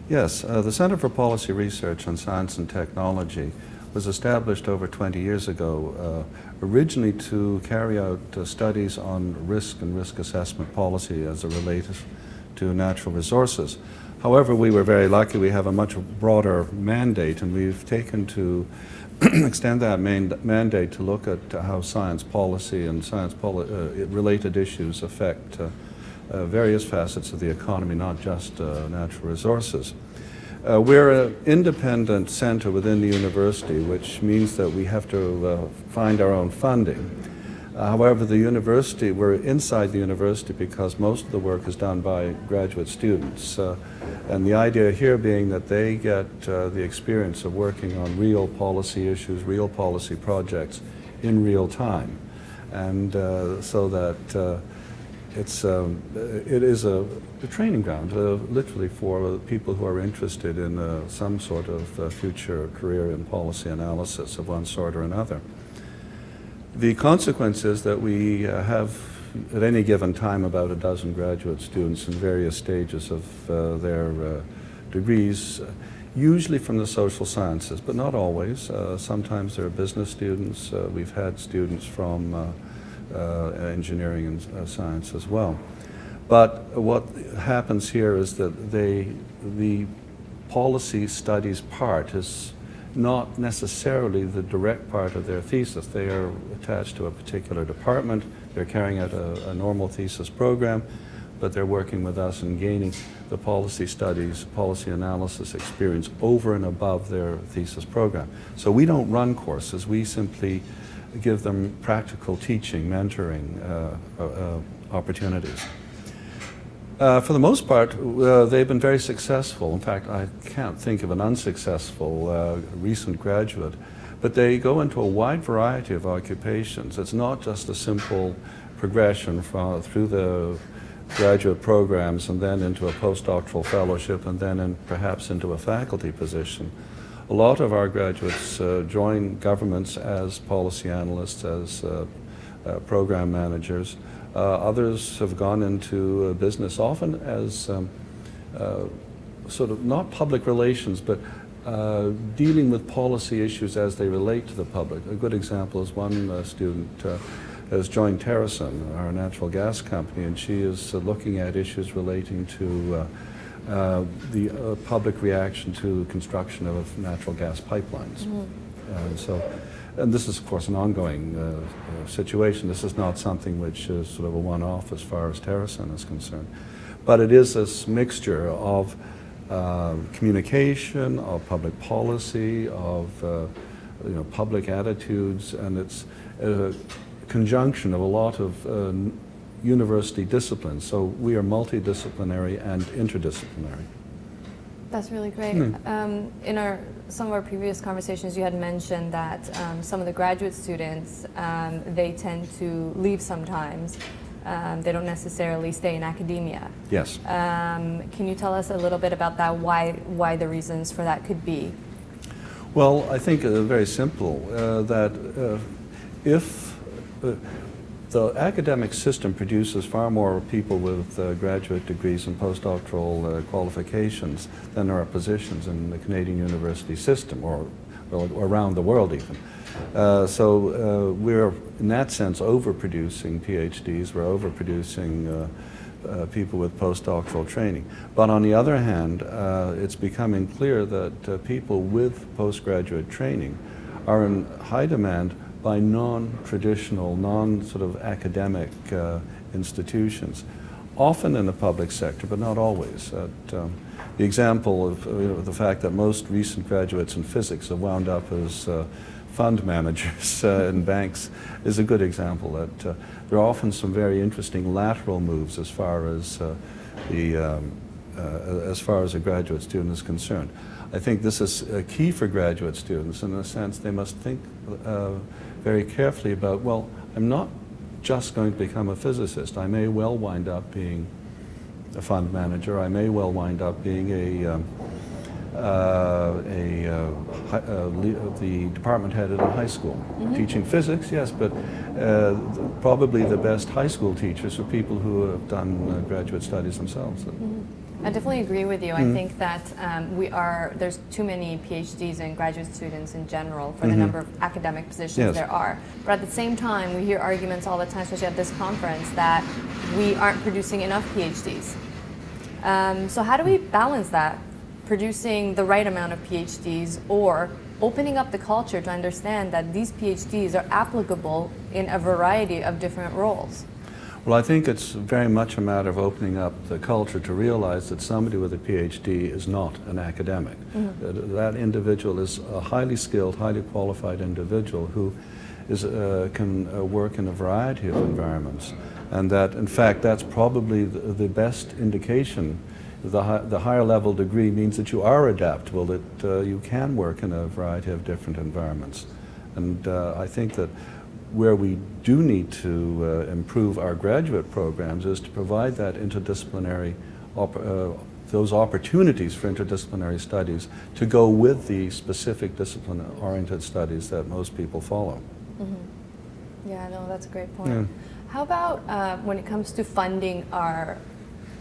Yes, the Center for Policy Research on Science and Technology was established over 20 years ago, originally to carry out studies on risk and risk assessment policy as it relates to natural resources. However, we were very lucky. We have a much broader mandate, and we've taken to extend that mandate to look at how science policy and related issues affect various facets of the economy, not just natural resources. We're an independent center within the university, which means that we have to find our own funding. However, we're inside the university because most of the work is done by graduate students. And the idea here being that they get the experience of working on real policy issues, real policy projects in real time. And so that it is a training ground, literally for people who are interested in some sort of future career in policy analysis of one sort or another. The consequence is that we have at any given time about a dozen graduate students in various stages of their degrees, usually from the social sciences, but not always. Sometimes there are business students. We've had students from engineering and science as well. But what happens here is that the policy studies part is not necessarily the direct part of their thesis. They are attached to a particular department. They're carrying out a normal thesis program, but they're working with us and gaining the policy studies, policy analysis experience over and above their thesis program. So we don't run courses. We simply give them practical teaching, mentoring opportunities. For the most part, they've been very successful. In fact, I can't think of an unsuccessful recent graduate, but they go into a wide variety of occupations. It's not just a simple progression through the graduate programs and then into a postdoctoral fellowship and then perhaps into a faculty position. A lot of our graduates join governments as policy analysts, as program managers. Others have gone into business, often as sort of not public relations, but dealing with policy issues as they relate to the public. A good example is one student has joined Terrasun, our natural gas company, and she is looking at issues relating to the public reaction to construction of natural gas pipelines. And this is, of course, an ongoing situation. This is not something which is sort of a one-off as far as Terrasun is concerned. But it is this mixture of communication, of public policy, of public attitudes, and it's a conjunction of a lot of university disciplines. So we are multidisciplinary and interdisciplinary. That's really great. In some of our previous conversations, you had mentioned that some of the graduate students, they tend to leave sometimes. They don't necessarily stay in academia. Yes. Can you tell us a little bit about that, why the reasons for that could be? Well, I think very simple, that if the academic system produces far more people with graduate degrees and postdoctoral qualifications than there are positions in the Canadian university system, or around the world even. So we're, in that sense, overproducing PhDs, we're overproducing people with postdoctoral training. But on the other hand, it's becoming clear that people with postgraduate training are in high demand by non-traditional, non-sort of academic institutions, often in the public sector, but not always. The example of the fact that most recent graduates in physics have wound up as fund managers in banks is a good example. That there are often some very interesting lateral moves as far as a graduate student is concerned. I think this is key for graduate students in the sense they must think very carefully about, well, I'm not just going to become a physicist. I may well wind up being a fund manager. I may well wind up being the department head at a high school. Teaching physics, yes, but probably the best high school teachers are people who have done graduate studies themselves. I definitely agree with you. I think that there's too many PhDs and graduate students in general for the number of academic positions there are. But at the same time, we hear arguments all the time, especially at this conference, that we aren't producing enough PhDs. So how do we balance that? Producing the right amount of PhDs or opening up the culture to understand that these PhDs are applicable in a variety of different roles? Well, I think it's very much a matter of opening up the culture to realize that somebody with a PhD is not an academic. That individual is a highly skilled, highly qualified individual who can work in a variety of environments. And that, in fact, that's probably the best indication. The higher level degree means that you are adaptable, that you can work in a variety of different environments. And I think that where we do need to improve our graduate programs is to provide that interdisciplinary, those opportunities for interdisciplinary studies to go with the specific discipline-oriented studies that most people follow. Yeah, no, that's a great point. How about when it comes to funding our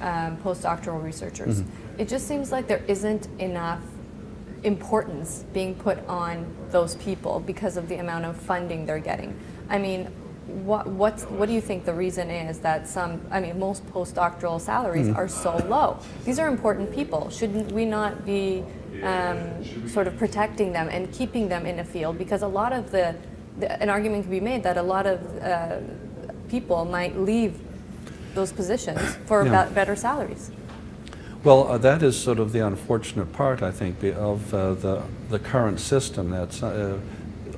postdoctoral researchers? It just seems like there isn't enough importance being put on those people because of the amount of funding they're getting. I mean, what do you think the reason is that most postdoctoral salaries are so low? These are important people. Shouldn't we not be sort of protecting them and keeping them in a field? Because a lot of an argument can be made that a lot of people might leave those positions for better salaries. Well, that is sort of the unfortunate part, I think, of the current system. That's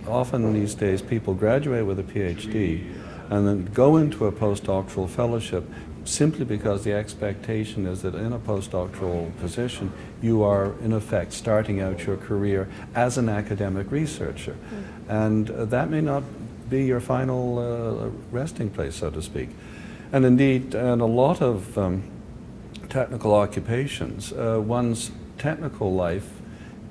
often these days people graduate with a PhD and then go into a postdoctoral fellowship simply because the expectation is that in a postdoctoral position you are in effect starting out your career as an academic researcher. And that may not be your final resting place, so to speak. And indeed, in a lot of technical occupations, one's technical life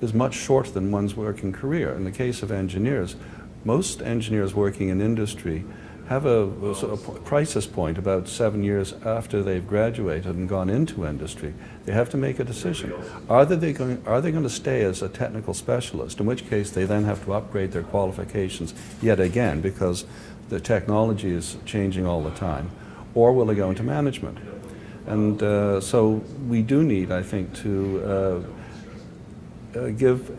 is much shorter than one's working career. In the case of engineers, most engineers working in industry have a sort of crisis point about 7 years after they've graduated and gone into industry. They have to make a decision. Are they going to stay as a technical specialist, in which case they then have to upgrade their qualifications yet again because the technology is changing all the time, or will they go into management? And so we do need, I think, to give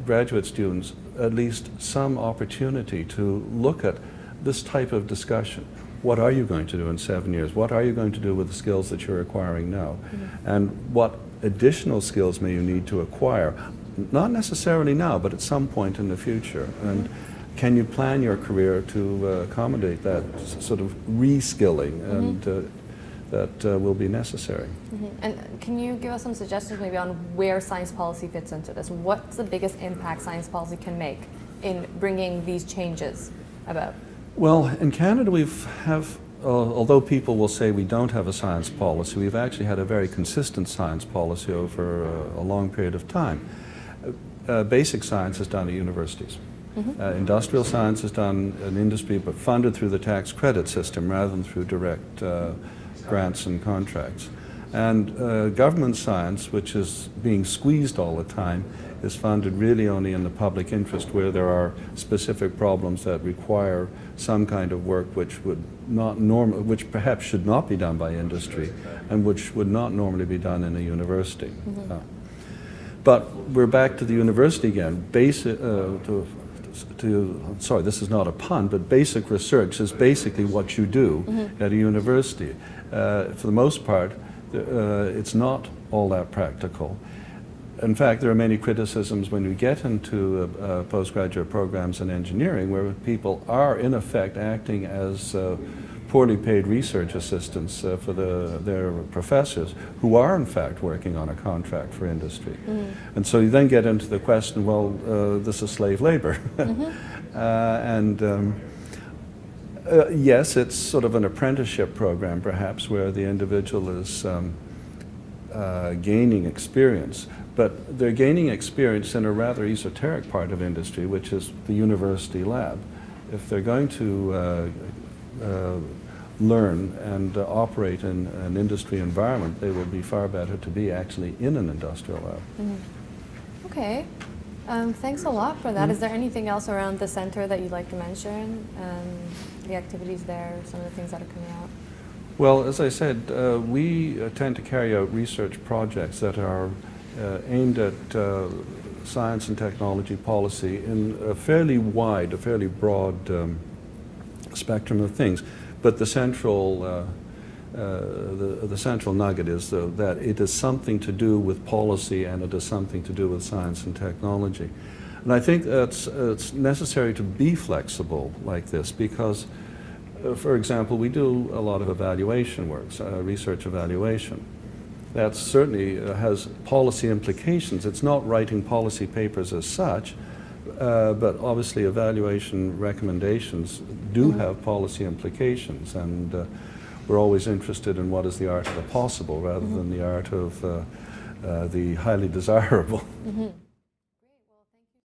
graduate students at least some opportunity to look at this type of discussion. What are you going to do in 7 years? What are you going to do with the skills that you're acquiring now? And what additional skills may you need to acquire? Not necessarily now, but at some point in the future. And can you plan your career to accommodate that sort of reskilling and that will be necessary? And can you give us some suggestions maybe on where science policy fits into this? What's the biggest impact science policy can make in bringing these changes about? Well, in Canada although people will say we don't have a science policy, we've actually had a very consistent science policy over a long period of time. Basic science is done at universities. Industrial science is done in industry but funded through the tax credit system rather than through direct grants and contracts. And government science, which is being squeezed all the time, is funded really only in the public interest where there are specific problems that require some kind of work which which perhaps should not be done by industry and which would not normally be done in a university. But we're back to the university again. Sorry, this is not a pun, but basic research is basically what you do at a university. For the most part, it's not all that practical. In fact, there are many criticisms when you get into postgraduate programs in engineering where people are in effect acting as poorly paid research assistants for their professors who are in fact working on a contract for industry. And so you then get into the question, well, this is slave labor. Yes, it's sort of an apprenticeship program perhaps where the individual is gaining experience, but they're gaining experience in a rather esoteric part of industry, which is the university lab. If they're going to learn and operate in an industry environment, they will be far better to be actually in an industrial lab. Okay. Thanks a lot for that. Is there anything else around the center that you'd like to mention? The activities there, some of the things that are coming out? Well, as I said, we tend to carry out research projects that are aimed at science and technology policy in a fairly wide, a fairly broad spectrum of things. But the central the central nugget is that it is something to do with policy and it is something to do with science and technology. And I think it's necessary to be flexible like this because, for example, we do a lot of evaluation work, research evaluation. That certainly has policy implications. It's not writing policy papers as such, but obviously evaluation recommendations do have policy implications, and we're always interested in what is the art of the possible rather than the art of the highly desirable.